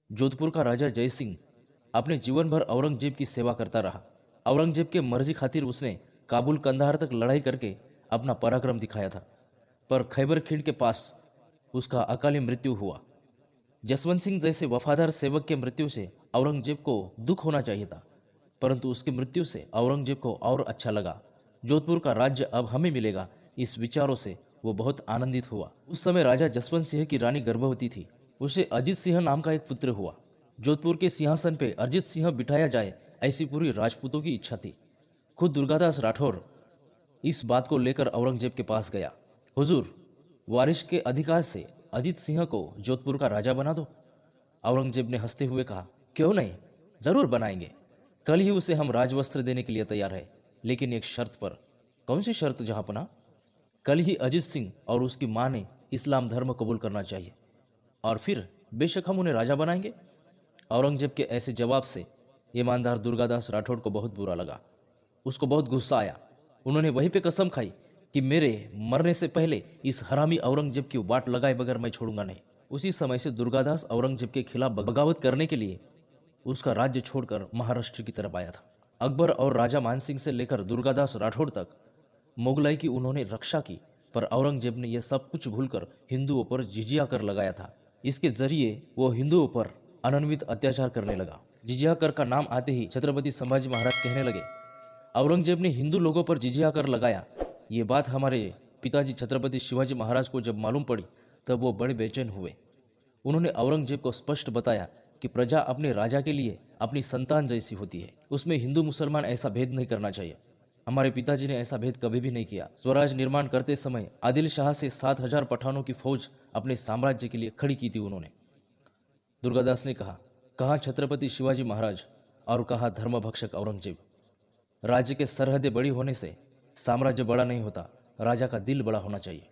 जोधपुर का राजा जय सिंह अपने जीवन भर औरंगजेब की सेवा करता रहा। औरंगजेब के मर्जी खातिर उसने काबुल कंधार तक लड़ाई करके अपना पराक्रम दिखाया था, पर खैबर खींड के पास उसका अकाली मृत्यु हुआ। जसवंत सिंह जैसे वफादार सेवक के मृत्यु से औरंगजेब को दुख होना चाहिए था, परंतु उसकी मृत्यु से औरंगजेब को और अच्छा लगा। जोधपुर का राज्य अब हमें मिलेगा, इस विचारों से वो बहुत आनंदित हुआ। उस समय राजा जसवंत सिंह की रानी गर्भवती थी। उसे अजित सिंह नाम का एक पुत्र हुआ। जोधपुर के सिंहासन पे अजित सिंह बिठाया जाए, ऐसी पूरी राजपूतों की इच्छा थी। खुद दुर्गादास राठौर इस बात को लेकर औरंगजेब के पास गया। हुजूर, वारिश के अधिकार से अजित सिंह को जोधपुर का राजा बना दो। औरंगजेब ने हंसते हुए कहा, क्यों नहीं, जरूर बनाएंगे। कल ही उसे हम राजवस्त्र देने के लिए तैयार है, लेकिन एक शर्त पर। कौन सी शर्त जहांपना? कल ही अजित सिंह और उसकी मां ने इस्लाम धर्म कबूल करना चाहिए, और फिर बेशक हम उन्हें राजा बनाएंगे। औरंगजेब के ऐसे जवाब से ईमानदार दुर्गादास राठौड़ को बहुत बुरा लगा। उसको बहुत गुस्सा आया। उन्होंने वहीं पे कसम खाई कि मेरे मरने से पहले इस हरामी औरंगजेब की वाट लगाए बगैर मैं छोड़ूंगा नहीं। उसी समय से दुर्गादास औरंगजेब के खिलाफ बगावत करने के लिए उसका राज्य छोड़कर महाराष्ट्र की तरफ आया था। अकबर और राजा मानसिंह से लेकर दुर्गादास राठौड़ तक मुगलाई की उन्होंने रक्षा की, पर औरंगजेब ने यह सब कुछ भूलकर हिंदुओं पर जिजिया कर लगाया था। इसके जरिए वो हिंदुओं पर अनन्वित अत्याचार करने लगा। जिजिया कर का नाम आते ही छत्रपति संभाजी महाराज कहने लगे, औरंगजेब ने हिंदू लोगों पर जिजिया कर लगाया। ये बात हमारे पिताजी छत्रपति शिवाजी महाराज को जब मालूम पड़ी, तब वो बड़े बेचैन हुए। उन्होंने औरंगजेब को स्पष्ट बताया कि प्रजा अपने राजा के लिए अपनी संतान जैसी होती है, उसमें हिंदू मुसलमान ऐसा भेद नहीं करना चाहिए। हमारे पिताजी ने ऐसा भेद कभी भी नहीं किया। स्वराज निर्माण करते समय आदिल शाह से 7,000 पठानों की फौज अपने साम्राज्य के लिए खड़ी की थी उन्होंने। दुर्गादास ने कहा, कहाँ छत्रपति शिवाजी महाराज और कहाँ धर्मभक्षक औरंगजेब। राज्य के सरहदें बड़ी होने से साम्राज्य बड़ा नहीं होता, राजा का दिल बड़ा होना चाहिए।